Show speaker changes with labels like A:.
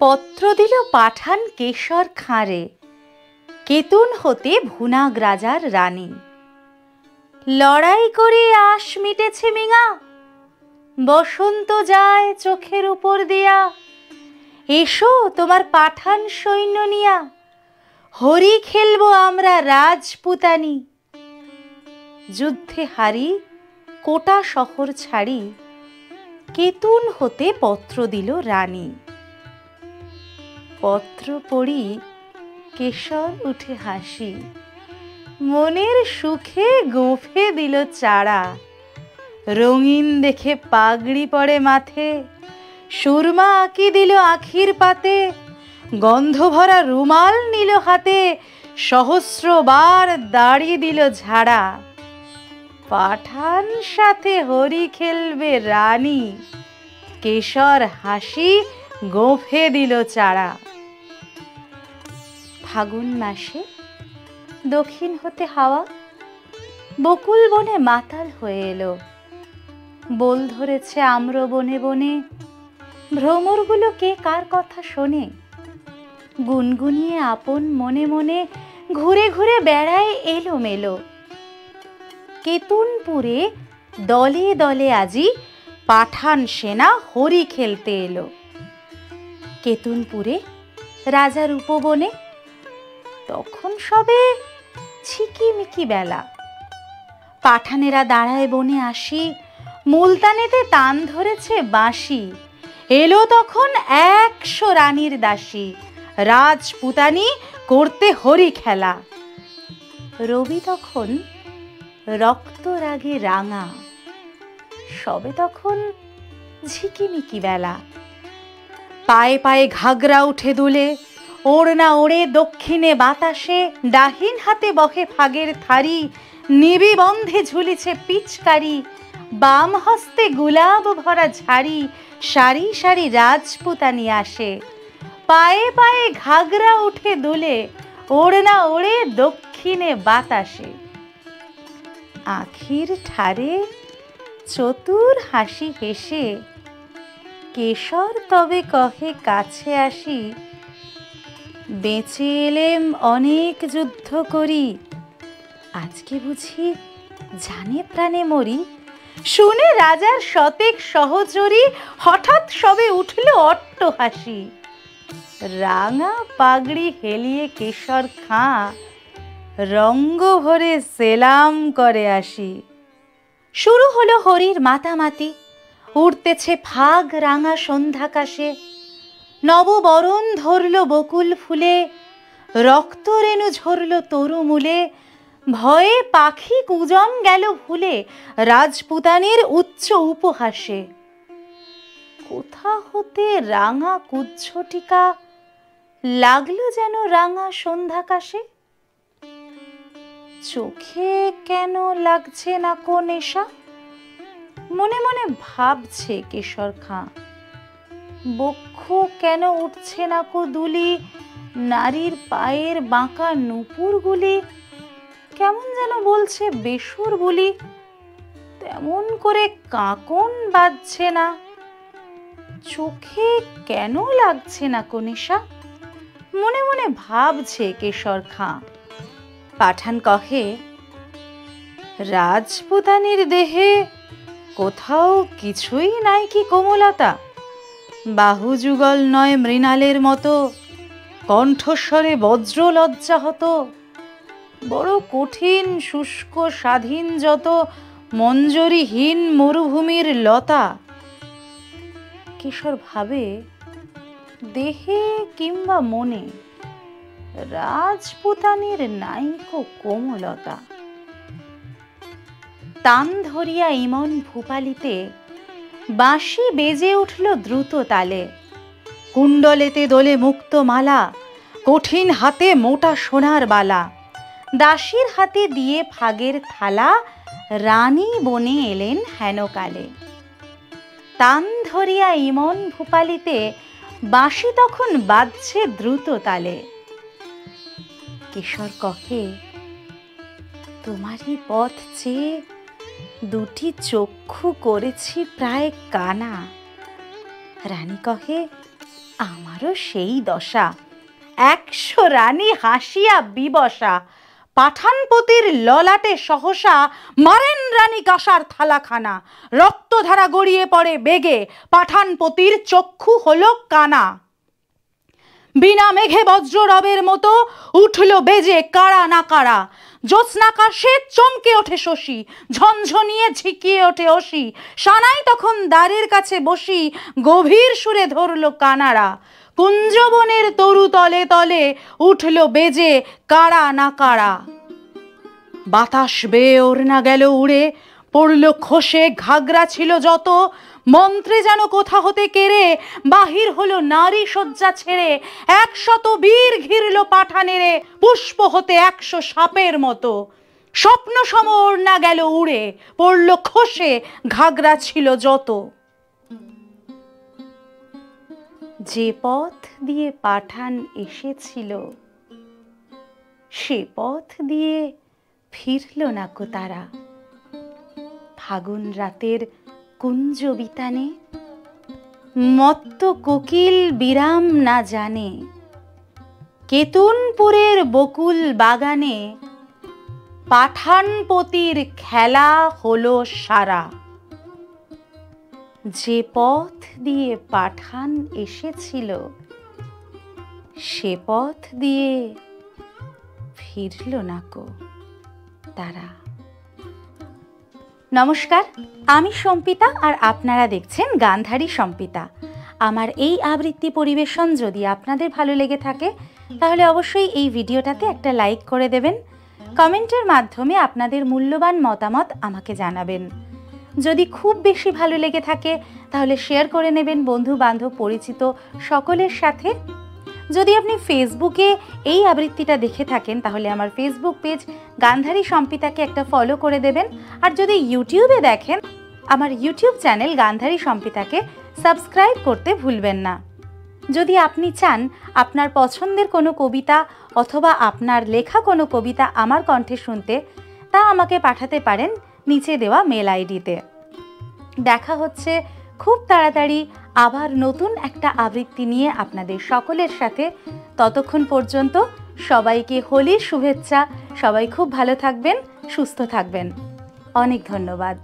A: পত্র দিল পাঠান কেশর খাঁড়ে, কেতুন হতে ভুনাগ রাজার রানী। লড়াই করে আশ মিটেছে মিঙা, বসন্ত যায় চোখের উপর দিয়া। এসো তোমার পাঠান সৈন্য নিয়া, হরি খেলবো আমরা রাজপুতানি। যুদ্ধে হারি কোটা শহর ছাড়ি, কেতুন হতে পত্র দিল রানী। পত্র পড়ি কেশর উঠে হাসি, মনের সুখে গোঁফে দিল চারা। রঙিন দেখে পাগড়ি পড়ে মাথে, সুরমা আঁকি দিল আখির পাতে। গন্ধ ভরা রুমাল নিল হাতে, সহস্রবার দাড়ি দিল ঝাড়া। পাঠান সাথে হরি খেলবে রানী, কেশর হাসি গোঁফে দিল চারা। ফাগুন মাসে দক্ষিণ হতে হাওয়া বকুল বনে মাতাল হয়ে এলো। বোল ধরেছে আম্র বনে বনে, ভ্রমরগুলো কে কার কথা শোনে। গুনগুনিয়ে আপন মনে মনে ঘুরে ঘুরে বেড়ায় এলোমেলো। কেতুনপুরে দলে দলে আজি পাঠান সেনা হরি খেলতে এলো। কেতুনপুরে রাজার উপবনে তখন সবে ঝিকিমিকি বেলা। পাঠানেরা দাঁড়ায় বনে আসি, মুলতানেতে তান ধরেছে বাঁশি। এলো তখন 100 রানীর দাসী, রাজপুতানি করতে হরি খেলা। রবি তখন রক্ত রাগে রাঙা, সবে তখন ঝিকিমিকি বেলা। পায়ে পায়ে ঘাগরা উঠে দুলে, ওড়না ওড়ে দক্ষিণে বাতাসে। ডাহিন হাতে বহে ফাগের থারি, নিবি বন্ধে ঝুলিছে পিচকারি। বাম হস্তে গুলাব ভরা ঝাড়ি, সারি সারি রাজপুতানি আসে। পায়ে পায়ে ঘাগরা উঠে দুলে, ওড়না ওড়ে দক্ষিণে বাতাসে। আখির ঠারে চতুর হাসি হেসে, কেশর তবে কহে কাছে আসি। বেঁচে এলেম অনেক যুদ্ধ করি, আজকে বুঝি জানে প্রাণে মরি। শুনে রাজার শতেক সহচরী, হঠাৎ সবে উঠল অট্ট হাসি। রাঙা পাগড়ি হেলিয়ে কেশর খাঁ, রঙ্গ ভরে সেলাম করে আসি। শুরু হলো হরির মাতামাতি, উঠতেছে ফাগ রাঙা সন্ধ্যাকাশে। নববরণ ধরল বকুল ফুলে, রক্ত রেণু ঝরল তরুমূলে। ভয়ে পাখি কুজন গেল ভুলে, রাজপুতানির উচ্চ উপহাসে। কোথা হতে রাঙা কুজ্ঝটিকা, লাগলো যেন রাঙা সন্ধ্যাকাশে। চোখে কেন লাগছে না কো নেশা, মনে মনে ভাবছে কেশর খাঁ। বক্ষ কেন উঠছে না কো দুলি, নারীর পায়ের বাঁকা নুপুরগুলি কেমন যেন বলছে বেসুর বুলি। তেমন করে কাঁকন বাজছে না, চোখে কেন লাগছে না কো নেশা, মনে মনে ভাবছে কেশর খাঁ। পাঠান কহে, রাজপুতানির দেহে কোথাও কিছুই নাই কি কোমলতা। বাহু যুগল নয় মৃণালের মতো, কণ্ঠস্বরে বজ্র লজ্জা হতো। বড় কঠিন শুষ্ক স্বাধীন যত, মঞ্জরিহীন মরুভূমির লতা। কেশর ভাবে, দেহে কিংবা মনে রাজপুতানির নাইকো কোমলতা। তান ধরিয়া ইমন ভূপালিতে বাঁশি বেজে উঠল দ্রুত তালে। কুণ্ডলেতে দোলে মুক্ত মালা, কঠিন হাতে মোটা সোনার বালা। দাসীর হাতে দিয়ে ফাগের থালা, রানী বনে এলেন হেনকালে। তান ধরিয়া ইমন ভূপালিতে বাঁশি তখন বাজছে দ্রুত তালে। কেশর কহে, তোমারই পথ চেয়ে দুটি চক্ষু করেছি প্রায় কানা। রানী কহে, আমারও সেই দশা, 100 রানী হাসিয়া বিবসা, পাঠানপতির ললাটে সহসা মারেন রানী কাঁসার থালাখানা, রক্তধারা গড়িয়ে পড়ে বেগে, পাঠানপতির চক্ষু হলো কানা। বিনা মেঘে বজ্ররবের মতো উঠল বেজে কারা না কারা, জ্যোৎস্নাকাশে চমকে ওঠে শশী, ঝনঝনিয়ে ঝিকিয়ে ওঠে অসি, সানাই তখন দ্বারের কাছে বসি, গভীর সুরে ধরল কানারা, কুঞ্জবনের তরু তলে তলে উঠল বেজে কারা না কারা। বাতাস বেয়ে ওড়না গেল উড়ে, পড়ল খসে ঘাগরা ছিল যত, মন্ত্রে যেন কোথা হতে কেড়ে বাহির হলো নারী শয্যা ছেড়ে, 100 বীর ঘিরল পাঠানেরে, পুষ্প হতে 100 সাপের মতো, স্বপ্ন সম ওড়না গেল উড়ে, পড়ল খসে ঘাগরা ছিল যত। যে পথ দিয়ে পাঠান এসেছিল, সে পথ দিয়ে ফিরল না কো তারা। ফাগুন রাতের কুঞ্জ বিতানে মত্ত কোকিল বিরাম না জানে, কেতুনপুরের বকুল বাগানে পাঠানপতির খেলা হলো সারা। যে পথ দিয়ে পাঠান এসেছিল, সে পথ দিয়ে ফিরল না কো তারা। নমস্কার, আমি সম্পিতা আর আপনারা দেখছেন গান্ধারী সম্পিতা। আমার এই আবৃত্তি পরিবেশন যদি আপনাদের ভালো লেগে থাকে তাহলে অবশ্যই এই ভিডিওটাতে একটা লাইক করে দেবেন। কমেন্টের মাধ্যমে আপনাদের মূল্যবান মতামত আমাকে জানাবেন। যদি খুব বেশি ভালো লেগে থাকে তাহলে শেয়ার করে নেবেন বন্ধু বান্ধব পরিচিত সকলের সাথে। যদি আপনি ফেসবুকে এই আবৃত্তিটা দেখে থাকেন তাহলে আমার ফেসবুক পেজ গান্ধারী সম্পিতাকে একটা ফলো করে দেবেন। আর যদি ইউটিউবে দেখেন আমার ইউটিউব চ্যানেল গান্ধারী সম্পিতাকে সাবস্ক্রাইব করতে ভুলবেন না। যদি আপনি চান আপনার পছন্দের কোনো কবিতা অথবা আপনার লেখা কোনো কবিতা আমার কণ্ঠে শুনতে, তা আমাকে পাঠাতে পারেন নিচে দেওয়া মেল আইডিতে। দেখা হচ্ছে খুব তাড়াতাড়ি আবার নতুন একটা আবৃত্তি নিয়ে আপনাদের সকলের সাথে। ততক্ষণ পর্যন্ত সবাইকে হোলির শুভেচ্ছা। সবাই খুব ভালো থাকবেন, সুস্থ থাকবেন। অনেক ধন্যবাদ।